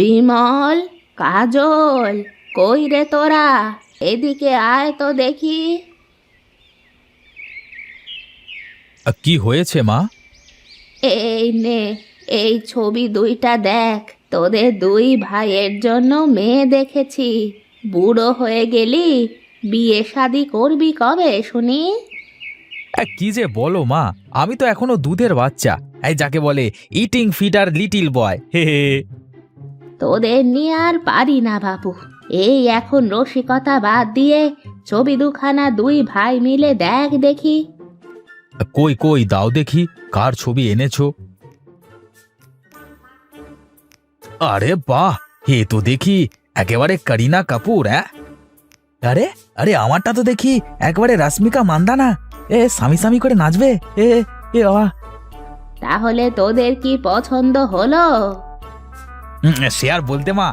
বিমল, কাজল, কই রে তোরা? এদিকে আয় তো দেখি। কি হয়েছে মা? এই নে, এই ছবি দুইটা দেখ। তোদের দুই ভাইয়ের জন্য মেয়ে দেখেছি। বুড়ো হয়ে গেলি, বিয়ে শাদি করবি কবে শুনি? কি যে বলো মা, আমি তো এখনো দুধের বাচ্চা, এই যাকে বলে ইটিং ফিডার লিটিল বয়। হে হে। তোদের নিয়ে আর পারি না বাবু। এই এখন রসিকতা বাদ দিয়ে ছবি দুখানা দুই ভাই মিলে দেখ দেখি। কই কই দাও দেখি, কার ছবি এনেছো? আরে বাহ, হে তো দেখি একেবারে করিনা কাপুর। হ্যাঁ, আরে আরে আমারটা তো দেখি একেবারে রশ্মিকা মান্দানা। স্বামী স্বামী করে নাচবে। এ এ বাবা। তাহলে তোদের কি পছন্দ হলো? সে আর বলতে মা,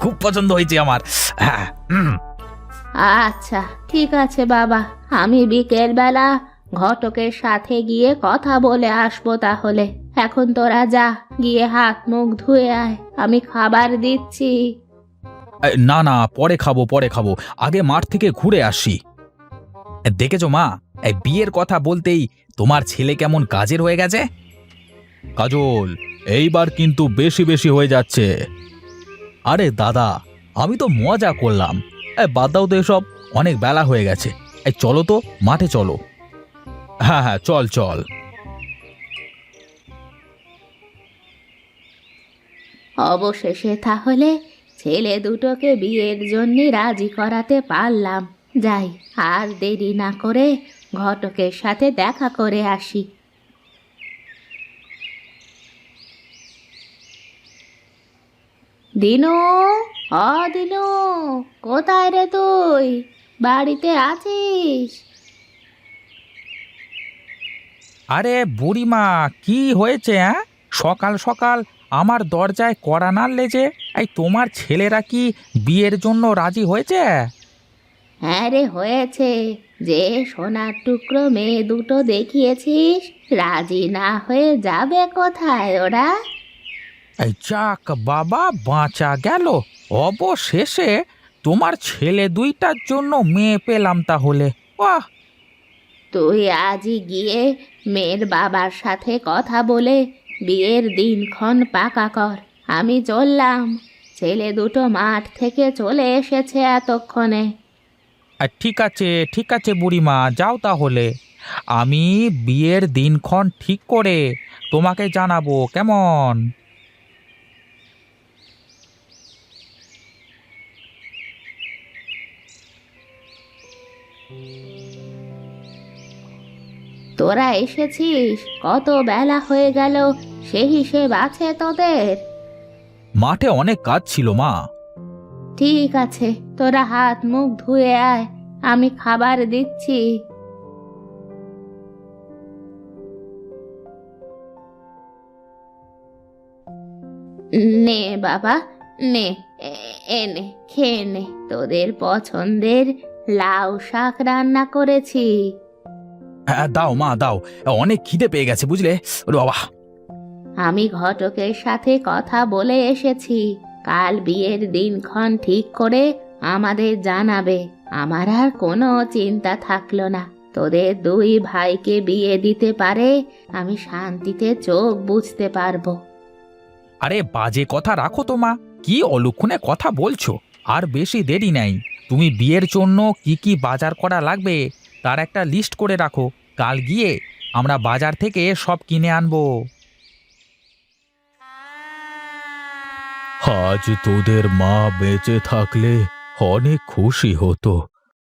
খুব পছন্দ হয়েছে আমার। হ্যাঁ। আচ্ছা ঠিক আছে বাবা, আমি বিকেল বেলা ঘটকের সাথে গিয়ে কথা বলে আসবো তাহলে। এখন তোরা যা, গিয়ে হাত মুখ ধুয়ে আয়, আমি খাবার দিচ্ছি। না না, পরে খাবো পরে খাবো, আগে মাঠ থেকে ঘুরে আসি। দেখেছো মা, এই বিয়ের কথা বলতেই তোমার ছেলে কেমন কাজের হয়ে গেছে। কাজল, এইবার কিন্তু বেশি বেশি হয়ে যাচ্ছে। আরে দাদা, আমি তো মজা করলাম। বাদ দাও তো এসব, অনেক বেলা হয়ে গেছে। চলো তো মাঠে চলো। হ্যাঁ হ্যাঁ, চল চল। অবশেষে তাহলে ছেলে দুটোকে বিয়ের জন্য রাজি করাতে পারলাম। যাই, আর দেরি না করে ঘটকের সাথে দেখা করে আসি। দিনু, দিনু, কোথায় রে তুই? বাড়িতে আছিস? আরে বুড়িমা, কি হয়েছে? হ্যাঁ, সকাল সকাল আমার দরজায় কড়া নাড়লে যে? তোমার ছেলেরা কি বিয়ের জন্য রাজি হয়েছে? হ্যাঁ রে, হয়েছে। যে সোনার টুকরো মেয়ে দুটো দেখিয়েছিস, রাজি না হয়ে যাবে কোথায় ওরা? যাক বাবা, বাঁচা গেল। অবশেষে তোমার ছেলে দুইটার জন্য মেয়ে পেলাম তাহলে। বাহ। তুই আজই গিয়ে মেয়ের বাবার সাথে কথা বলে বিয়ের দিনক্ষণ পাকা কর। আমি চললাম। ছেলে দুটো মাঠ থেকে চলে এসেছে এতক্ষণে। ঠিক আছে বুড়িমা, যাও তাহলে। আমি বিয়ের দিনক্ষণ ঠিক করে তোমাকে জানাবো, কেমন? তোরা এসেছিস, কত বেলা হয়ে গেল, সে হিসেব আছে তোদের? মাঠে অনেক কাজ ছিল মা। ঠিক আছে, তোরা হাত মুখ ধুয়ে আয়, আমি খাবার দিচ্ছি। নে বাবা, নে, এনে খেয়ে নে। তোদের পছন্দের লাউ শাক রান্না করেছি। হ্যাঁ দাও মা দাও, অনেক খিদে পেয়ে গেছে বুঝলে। ওরে বাবা। আমি ঘটকের সাথে কথা বলে এসেছি, কাল বিয়ের দিনক্ষণ ঠিক করে আমাদের জানাবে। আমার আর কোনো চিন্তা থাকলো না। তোদের দুই ভাইকে বিয়ে দিতে পারে আমি শান্তিতে চোখ বুঝতে পারবো। আরে বাজে কথা রাখো তো মা, কি অলক্ষণে কথা বলছো? আর বেশি দেরি নাই। তুমি বিয়ের জন্য কি কি বাজার করা লাগবে তার একটা লিস্ট করে রাখো। কাল গিয়ে আমরা বাজার থেকে সব কিনে আনবো। আজ তোদের মা বেঁচে থাকলে অনেক খুশি হতো।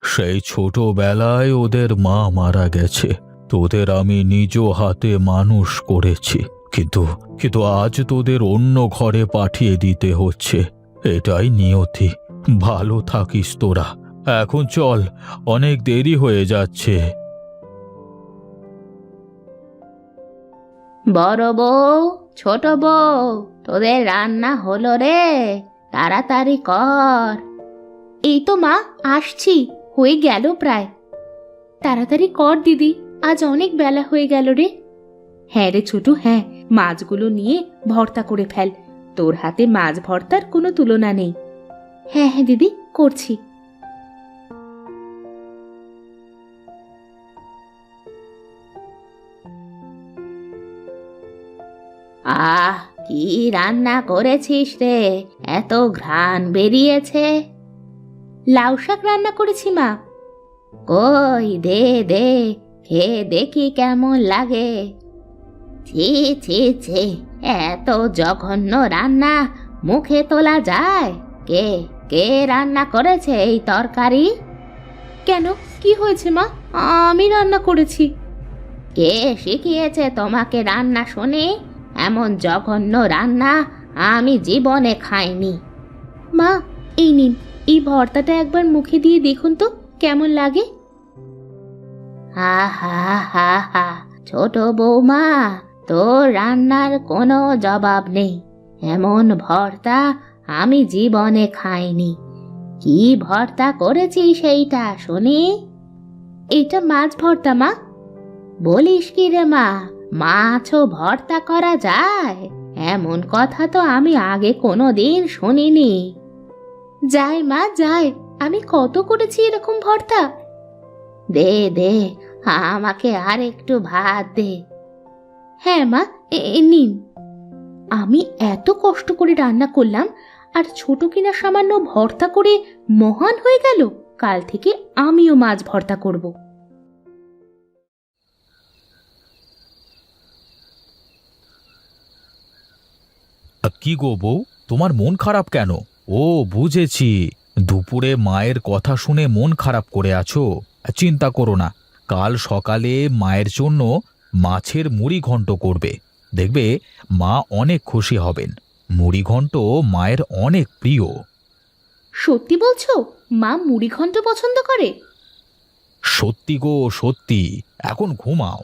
সেই ছোটবেলায় ওদের মা মারা গেছে, তোদের আমি নিজ হাতে মানুষ করেছি। কিন্তু কিন্তু আজ তোদের অন্য ঘরে পাঠিয়ে দিতে হচ্ছে, এটাই নিয়তি। ভালো থাকিস তোরা। এখন চল, অনেক দেরি হয়ে যাচ্ছে। বড় বউ, ছোট বউ, তোদের রান্না হলো রে, তাড়াতাড়ি কর। এই তো মা, আসছি, হয়ে গেল প্রায়। তাড়াতাড়ি কর দিদি, আজ অনেক বেলা হয়ে গেল রে। হ্যাঁ রে ছোটু, হ্যাঁ, মাছগুলো নিয়ে ভর্তা করে ফেল। তোর হাতে মাছ ভর্তার কোনো তুলনা নেই। হ্যাঁ হ্যাঁ দিদি, করছি। আহ, কি রান্না করেছিস রে? এত ঘ্রাণ বেরিয়েছে। লাউ শাক রান্না করেছি মা। কই দে দে, খেয়ে দেখি কেমন লাগে। ছি ছি ছি, এত জঘন্য রান্না মুখে তোলা যায়? কে কে রান্না করেছে এই তরকারি? কেন, কি হয়েছে মা? আমি রান্না করেছি। কে শিখিয়েছে তোমাকে রান্না শুনি? এমন জঘন্য রান্না আমি জীবনে খাইনি। মা, এই নিন, এই ভর্তাটা একবার মুখে দিয়ে দেখুন তো কেমন লাগে। হা হা হা হা, ছোট বৌমা, তোর রান্নার কোনো জবাব নেই। এমন ভর্তা আমি জীবনে খাইনি। কি ভর্তা করেছিস সেইটা শুনি? এটা মাছ ভর্তা মা। বলিস কি রে মা, মাছও ভর্তা করা যায়? এমন কথা তো আমি আগে কোনোদিন শুনিনি। যায় মা যায়, আমি কত করেছি এরকম ভর্তা। দে দে, আমাকে আর একটু ভাত দে। হ্যাঁ মা, নিন। আমি এত কষ্ট করে রান্না করলাম, আর ছোট কিনা সামান্য ভর্তা করে মহান হয়ে গেল। কাল থেকে আমিও মাছ ভর্তা করব। কি গো বউ, তোমার মন খারাপ কেন? ও, বুঝেছি, দুপুরে মায়ের কথা শুনে মন খারাপ করে আছো। চিন্তা করো না, কাল সকালে মায়ের জন্য মাছের মুড়ি ঘন্ট করবে। দেখবে মা অনেক খুশি হবেন। মুড়ি ঘন্ট মায়ের অনেক প্রিয়। সত্যি বলছো? মা মুড়ি ঘন্ট পছন্দ করে? সত্যি গো সত্যি। এখন ঘুমাও।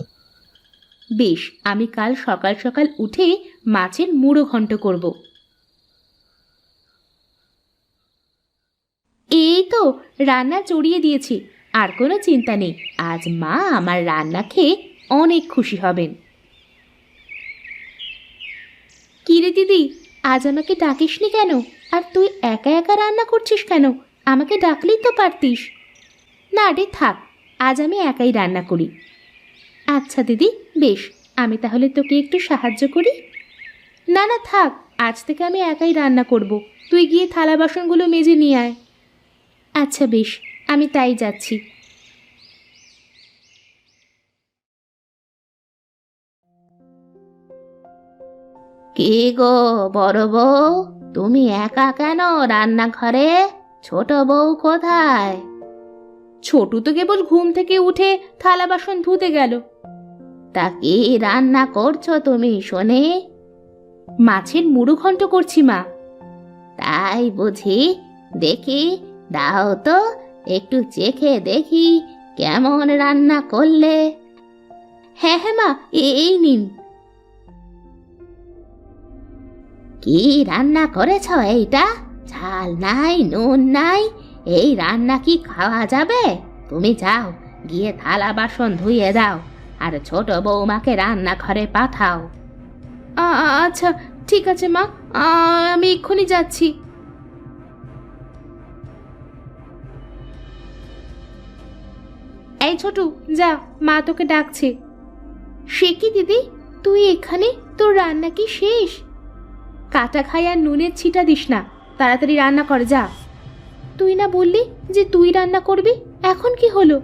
বেশ, আমি কাল সকাল সকাল উঠে মাছের মুড়ো ঘন্ট করব। এই তো রান্না চড়িয়ে দিয়েছি, আর কোনো চিন্তা নেই। আজ মা আমার রান্না খেয়ে অনেক খুশি হবেন। কি রে দিদি, আজ আমাকে ডাকিসনি কেন? আর তুই একা একা রান্না করছিস কেন? আমাকে ডাকলেই তো পারতিস। না রে, থাক, আজ আমি একাই রান্না করি। আচ্ছা দিদি, বেশ, আমি তাহলে তোকে একটু সাহায্য করি। না না থাক, আজ থেকে আমি একাই রান্না করব। তুই গিয়ে থালা বাসনগুলো মেজে নিয়ে আয়। আচ্ছা বেশ, আমি তাই যাচ্ছি। কে গো বড় বউ, তুমি একা কেন রান্নাঘরে? ছোট বউ কোথায়? ছোটু তো কেবল ঘুম থেকে উঠে থালা বাসন ধুতে গেল। তা কি রান্না করছো তুমি শুনে? মাছের মুড়ো ঘন্ট করছি মা। তাই বুঝি? দেখি, দাও তো, একটু চেখে দেখি কেমন রান্না করলে। হ্যাঁ হ্যাঁ মা, এই নিন। কি রান্না করেছ এইটা? ঝাল নাই, নুন নাই, এই রান্না কি খাওয়া যাবে? তুমি যাও, গিয়ে থালা বাসন ধুয়ে দাও, আর ছোট বৌমাকে রান্নাঘরে পাঠাও। আচ্ছা ঠিক আছে মা, আমি এক্ষুনি যাচ্ছি। এই ছোটু, যা, মা তোকে ডাকছে। সে কি দিদি, তুই এখানে? তোর রান্না কি শেষ? কাটা খাই আর নুনের ছিটা দিস না, তাড়াতাড়ি রান্না কর, যা। তুই না বললি যে তুই রান্না করবি? এখন কি হলো?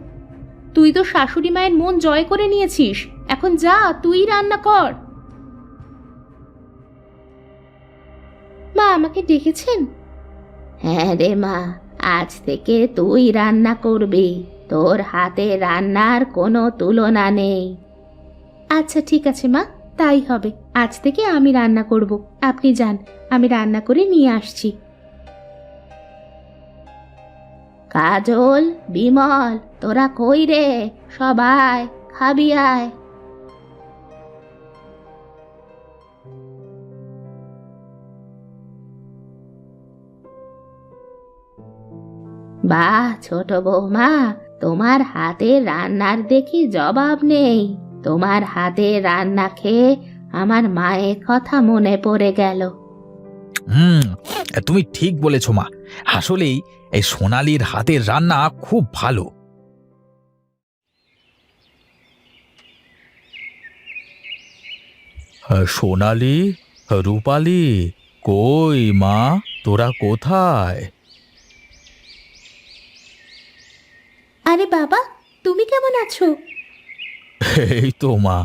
তুই তো শাশুড়ি মায়ের মন জয় করে নিয়েছিস, এখন যা, তুই রান্না কর। মা আমাকে ডেকেছেন? হ্যাঁ রে মা, আজ থেকে তুই রান্না করবি। তোর হাতে রান্নার কোনো তুলনা নেই। আচ্ছা ঠিক আছে মা, তাই হবে। আজ থেকে আমি রান্না করব। আপনি যান, আমি রান্না করে নিয়ে আসছি। কাজল, বিমল, তোরা কই রে? সবাই খাবি আয়। বাহ ছোট বৌমা, তোমার হাতের রান্নার দেখি জবাব নেই। তোমার হাতের রান্না খেয়ে আমার মায়ের কথা মনে পড়ে গেল। হুম, তুমি ঠিক বলেছ মা। আসলেই এই সোনালির হাতের রান্না খুব ভালো। সোনালি, রূপালি, কই মা, তোরা কোথায়? আরে বাবা, তুমি কেমন আছো? এই তো মা,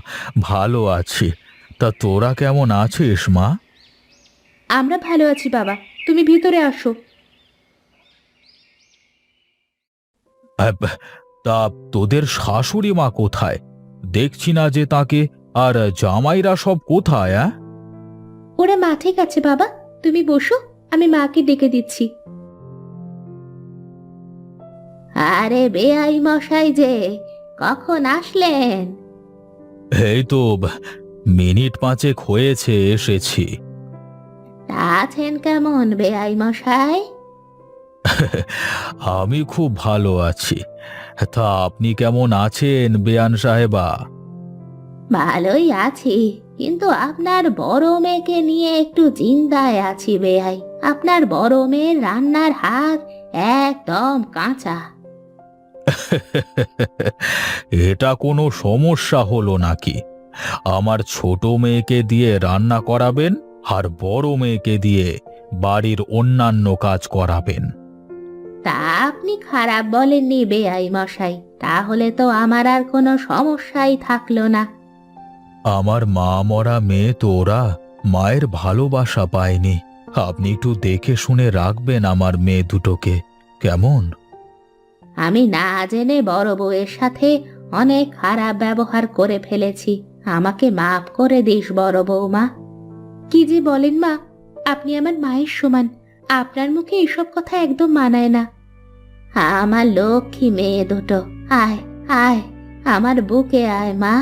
ভালো আছি। তা তোরা কেমন আছিস মা? আমরা ভালো আছি বাবা, তুমি ভিতরে আসো। আব, তা তোদের শাশুড়ি মা কোথায়? দেখছি না যে তাকে। আর জামাইরা সব কোথায়? ওরা মাঠে গেছে বাবা, তুমি বসো, আমি মাকে ডেকে দিচ্ছি। আরে বেআই মশাই যে, কখন আসলেন? এই তো মিনিট পাঁচেক হয়েছে এসেছি। তা আছেন কেমন বেআই মশাই? আমি খুব ভালো আছি। তা আপনি কেমন আছেন বেয়ান সাহেবা? ভালোই আছি, কিন্তু আপনার বড় মেয়েকে নিয়ে একটু চিন্তায় আছি বেআই। আপনার বড় মেয়ের রান্নার হাত একদম কাঁচা। এটা কোনো সমস্যা হলো নাকি? আমার ছোট মেয়েকে দিয়ে রান্না করাবেন আর বড় মেয়েকে দিয়ে বাড়ির অন্যান্য কাজ করাবেন। তা আপনি খারাপ বলেননি বেআই মশাই, তাহলে তো আমার আর কোনো সমস্যাই থাকলো না। আমার মা মরা মেয়ে তো ওরা, মায়ের ভালোবাসা পায়নি। আপনি একটু দেখে শুনে রাখবেন আমার মেয়ে দুটোকে, কেমন? আমি না জেনে বড় বউয়ের সাথে অনেক খারাপ ব্যবহার করে ফেলেছি, আমাকে মাফ করে দিস বড় বৌমা। কি যে বলেন মা, আপনি আমার মায়ের সমান, আপনার মুখে এসব কথা একদম মানায় না। আমার লক্ষ্মী মেয়ে দুটো, আয় আয়, আমার বুকে আয় মা।